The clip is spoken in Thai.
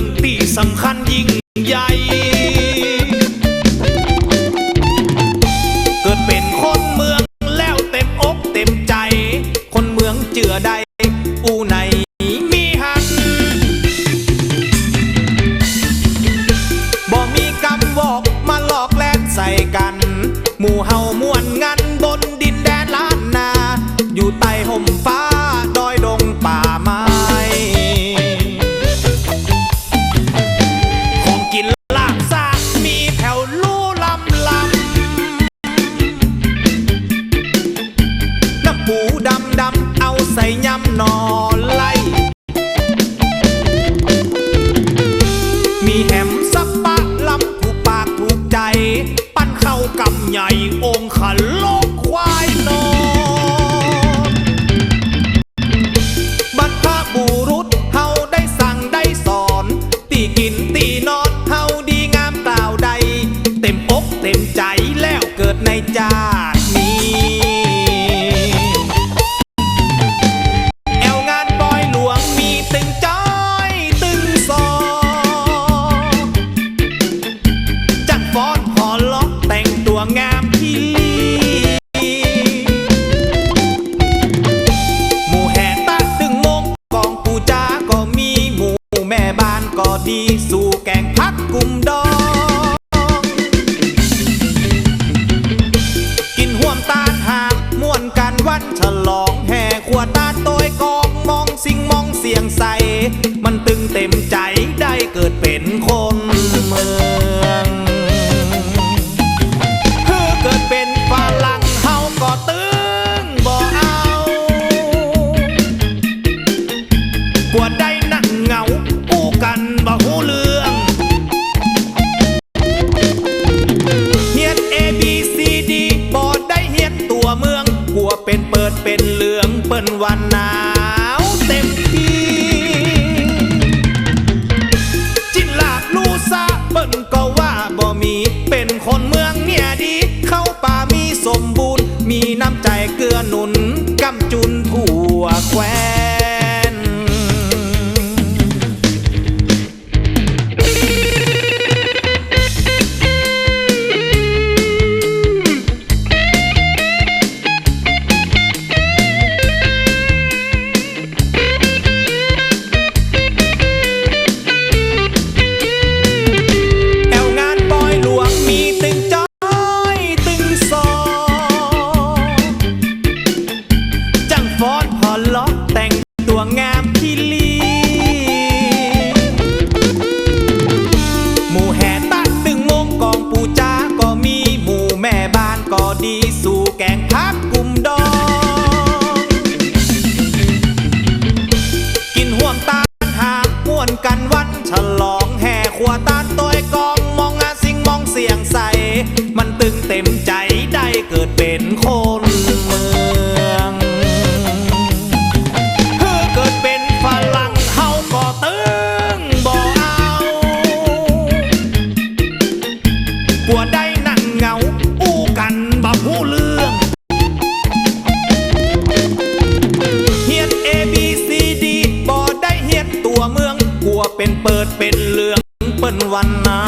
รื่องที่สำคัญยิ่งใหญ่เกิดเป็นคนเมืองแล้วเต็มอกเต็มใจคนเมืองเจือใดอูไหนมีหันบ่มีกำบอกมาหลอกแลกใส่กันหมู่เฮาม่วนงันบนดินแดนล้านนาอยู่ใต้ห่มฟ้าดอยดงป่าไม้ของกินลากซากมีแถวลู่ลำน้ำปูดำเอาใส่ยำนอไล่มีแหมสับปะลำถูกปากถูกใจปั้นเข้ากำใหญ่องค์ขันโลกควายนอนบรรพบุรุษเฮาได้สั่งได้สอนตีกินตีนอนเฮาดีงามกล่าวใดเต็มอกเต็มใจแล้วเกิดในชาตินี้แอวงานปอยหลวงมีตึงจ้อยตึงซอจัดฟ้อนหอล้อแต่งตัวงามที่หมู่แห่ตะตึงมงกองปูจาก็มีหมู่แม่บ้านก็ดีสู่แกงพักกุมดองกินห่วมตาลหางม่วนกันวันฉลองแห่ขวดตาโตยกองมองสิ่งมองเสียงใสมันตึงเต็มใจได้เกิดเป็นคนเมืองเกิดเป็นฝรั่งเฮาก็ตึงบ่เอากว่าได้นั่งเหงาอู้กันบ่ฮู้เรื่องเฮียน A B C D บ่ได้เฮียนตัวเมืองกลัวเป็นเปิดเป็นเหลืองเปิ้นวันหนาวเต็มที่จินลาบลูซาเปิ้นก็ว่าบ่มีเป็นคนเมืองเนี่ยดีเข้าป่ามีสมบูรณ์มีน้ำใจเกื้อหนุนกำจุนทั่วแคว้นแอวงานปอยหลวงมีตึงจ้อยตึงซอจังฟ้อนพอล้อแต่งตัวงามที่ลีหมู่แห่ตะตึงมงกองปูจาก็มีหมู่แม่บ้านก็ดีสู่แกงพักกุมดองกินห่วมตาลหางม่วนกันวันฉลองแห่ขวดตาโตยกองมองอาสิ่งมองเสียงใสมันตึงเต็มใจได้เกิดเป็นคนเมืองเกิดเป็นฝรั่งเฮาก็ตึงบ่เอากว่าได้นั่งเหงาอู้กันบ่ฮู้เรื่องเฮียน A B C D บ่ได้เฮียนตัวเมืองกลัวเป็นเปิดเป็นเหลืองเปิ้นวันหนา